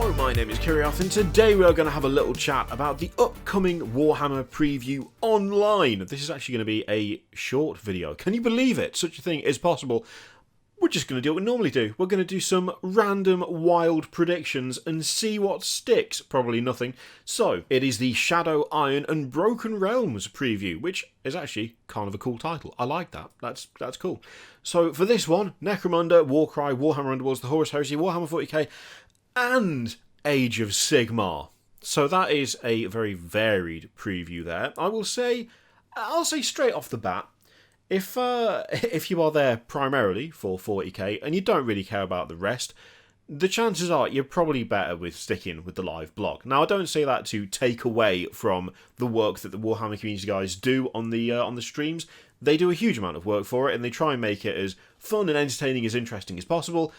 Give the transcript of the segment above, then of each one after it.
Hello, my name is Kirioth, and today we are going to have a little chat about the upcoming Warhammer Preview Online. This is actually going to be a short video. Can you believe it? Such a thing is possible. We're just going to do what we normally do. We're going to do some random wild predictions and see what sticks. Probably nothing. So, it is the Shadow, Iron and Broken Realms preview, which is actually kind of a cool title. I like that. That's cool. So, for this one, Necromunda, Warcry, Warhammer Underworlds, the Horus Heresy, Warhammer 40k, and Age of Sigmar. So that is a very varied preview there. I'll say straight off the bat, if you are there primarily for 40k and you don't really care about the rest, the chances are you're probably better with sticking with the live blog. Now, I don't say that to take away from the work that the Warhammer community guys do on the streams. They do a huge amount of work for it, and they try and make it as fun and entertaining, as interesting as possible.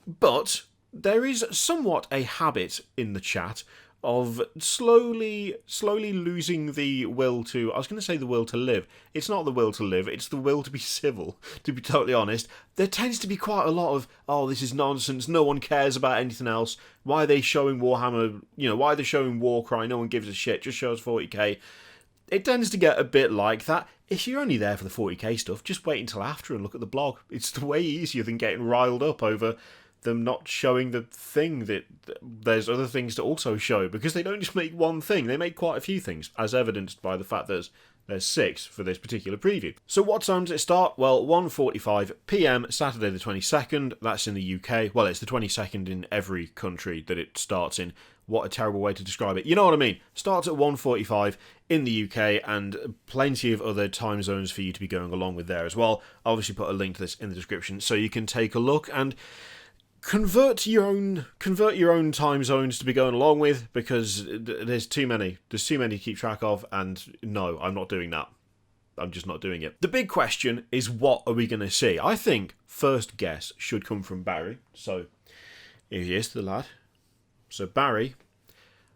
But there is somewhat a habit in the chat of slowly losing the will to... I was going to say the will to live. It's not the will to live, it's the will to be civil, to be totally honest. There tends to be quite a lot of, oh, this is nonsense, no one cares about anything else. Why are they showing Warhammer, why are they showing Warcry? No one gives a shit, just shows 40k. It tends to get a bit like that. If you're only there for the 40k stuff, just wait until after and look at the blog. It's way easier than getting riled up over them not showing the thing that there's other things to also show, because they don't just make one thing, they make quite a few things, as evidenced by the fact there's 6 for this particular preview. So what time does it start? Well, 1:45 PM, Saturday the 22nd, that's in the UK. Well, it's the 22nd in every country that it starts in. What a terrible way to describe it. You know what I mean. Starts at 1:45 in the UK, and plenty of other time zones for you to be going along with there as well. I'll obviously put a link to this in the description so you can take a look and convert your own time zones to be going along with, because there's too many to keep track of, and no, I'm not doing that. I'm just not doing it. The big question is, what are we going to see? I think first guess should come from Barry. So here he is, the lad. So Barry,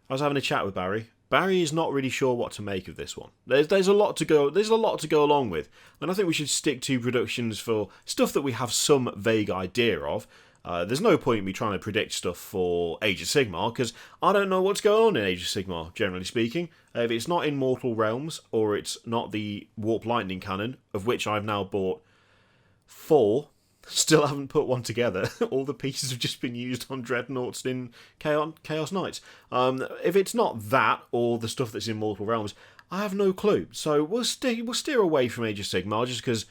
I was having a chat with Barry. Barry is not really sure what to make of this one. There's a lot to go along with, and I think we should stick to predictions for stuff that we have some vague idea of. There's no point in me trying to predict stuff for Age of Sigmar, because I don't know what's going on in Age of Sigmar, generally speaking. If it's not in Mortal Realms, or it's not the Warp Lightning Cannon, of which I've now bought 4, still haven't put one together. All the pieces have just been used on Dreadnoughts in Chaos Knights. If it's not that, or the stuff that's in Mortal Realms, I have no clue. So we'll steer away from Age of Sigmar, just because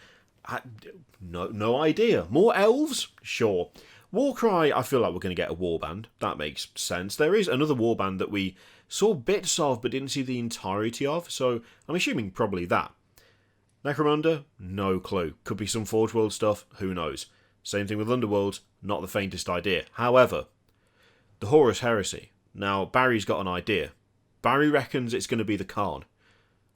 no idea. More elves? Sure. Warcry, I feel like we're going to get a warband. That makes sense. There is another warband that we saw bits of but didn't see the entirety of, so I'm assuming probably that. Necromunda? No clue. Could be some Forge World stuff, who knows. Same thing with Underworld, not the faintest idea. However, the Horus Heresy. Now, Barry's got an idea. Barry reckons it's going to be the Khan.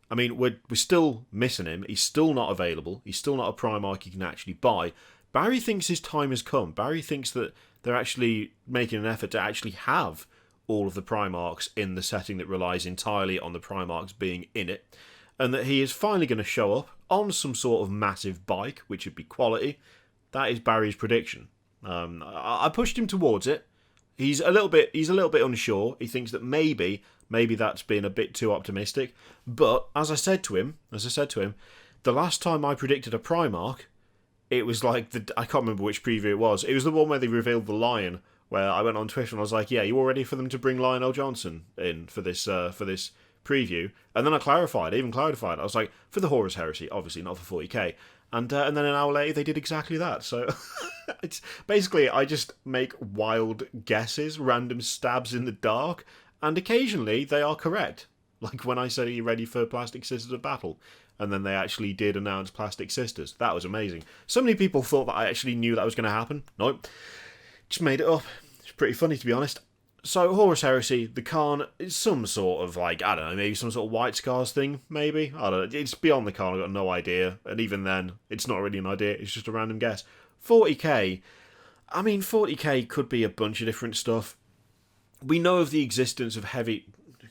I mean, we're still missing him. He's still not available. He's still not a Primarch you can actually buy. Barry thinks his time has come. Barry thinks that they're actually making an effort to actually have all of the Primarchs in the setting that relies entirely on the Primarchs being in it, and that he is finally going to show up on some sort of massive bike, which would be quality. That is Barry's prediction. I pushed him towards it. He's a little bit unsure. He thinks that maybe that's been a bit too optimistic. But as I said to him, the last time I predicted a Primarch, it was like I can't remember which preview it was. It was the one where they revealed the Lion, where I went on Twitter and I was like, "Yeah, you all ready for them to bring Lionel Johnson in for this preview?" And then I even clarified. I was like, for the Horus Heresy, obviously not for 40k. And then an hour later, they did exactly that. So it's basically, I just make wild guesses, random stabs in the dark, and occasionally they are correct. Like when I said, "Are you ready for Plastic Sisters of Battle?" And then they actually did announce Plastic Sisters. That was amazing. So many people thought that I actually knew that was going to happen. Nope. Just made it up. It's pretty funny, to be honest. So, Horus Heresy, the Khan, is some sort of, I don't know, maybe some sort of White Scars thing, maybe? I don't know. It's beyond the Khan, I've got no idea. And even then, it's not really an idea, it's just a random guess. 40k. I mean, 40k could be a bunch of different stuff. We know of the existence of heavy...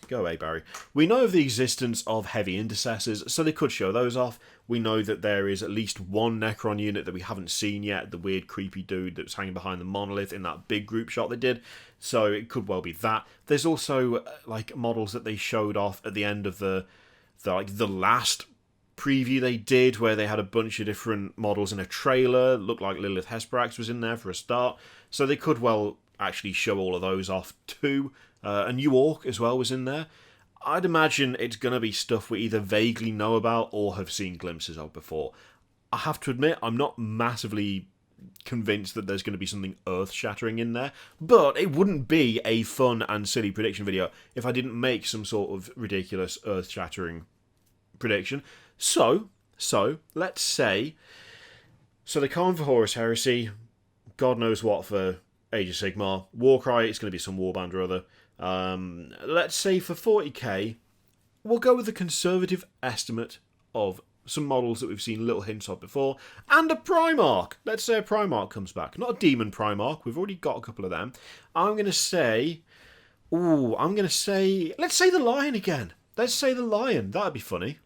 Go away, Barry. We know of the existence of heavy intercessors, so they could show those off. We know that there is at least one Necron unit that we haven't seen yet, the weird creepy dude that was hanging behind the monolith in that big group shot they did, so it could well be that. There's also like models that they showed off at the end of the last preview they did, where they had a bunch of different models in a trailer. It looked like Lilith Hesperax was in there for a start, so they could well actually show all of those off too. A New Orc as well was in there. I'd imagine it's going to be stuff we either vaguely know about or have seen glimpses of before. I have to admit, I'm not massively convinced that there's going to be something earth-shattering in there, but it wouldn't be a fun and silly prediction video if I didn't make some sort of ridiculous earth-shattering prediction. So let's say, the Khan for Horus Heresy, God knows what for Age of Sigmar, Warcry, it's going to be some warband or other. Let's say for 40k, we'll go with a conservative estimate of some models that we've seen little hints of before, and a Primarch. Let's say a Primarch comes back. Not a Demon Primarch, we've already got a couple of them. Let's say the Lion again. Let's say the Lion, that'd be funny.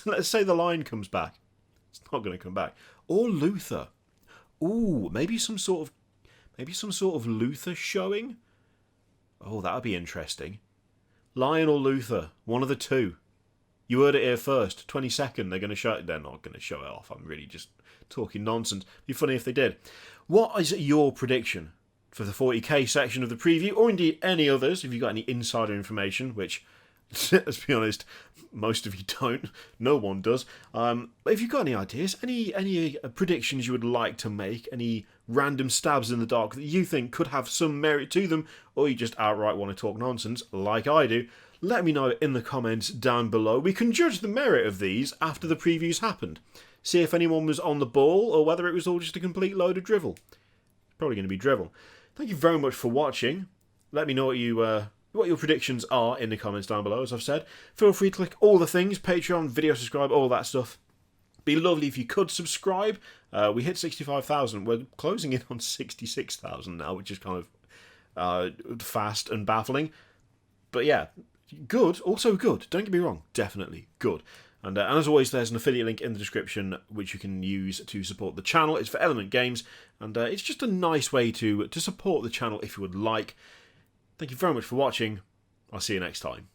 Let's say the Lion comes back. It's not going to come back. Or Luther. Ooh, maybe some sort of Luther showing? Oh, that would be interesting. Lion or Luther, one of the two. You heard it here first. 22nd, they're going to show it. They're not going to show it off. I'm really just talking nonsense. It'd be funny if they did. What is your prediction for the 40k section of the preview, or indeed any others, if you've got any insider information, which, let's be honest, most of you don't. No one does. But if you've got any ideas, any predictions you would like to make, any random stabs in the dark that you think could have some merit to them, or you just outright want to talk nonsense, like I do, let me know in the comments down below. We can judge the merit of these after the previews happened. See if anyone was on the ball, or whether it was all just a complete load of drivel. Probably going to be drivel. Thank you very much for watching. Let me know what your predictions are in the comments down below, as I've said. Feel free to click all the things, Patreon, video subscribe, all that stuff. Be lovely if you could subscribe. We hit 65,000. We're closing in on 66,000 now, which is kind of fast and baffling. But yeah, good. Also good. Don't get me wrong. Definitely good. And as always, there's an affiliate link in the description which you can use to support the channel. It's for Element Games, and it's just a nice way to support the channel if you would like. Thank you very much for watching. I'll see you next time.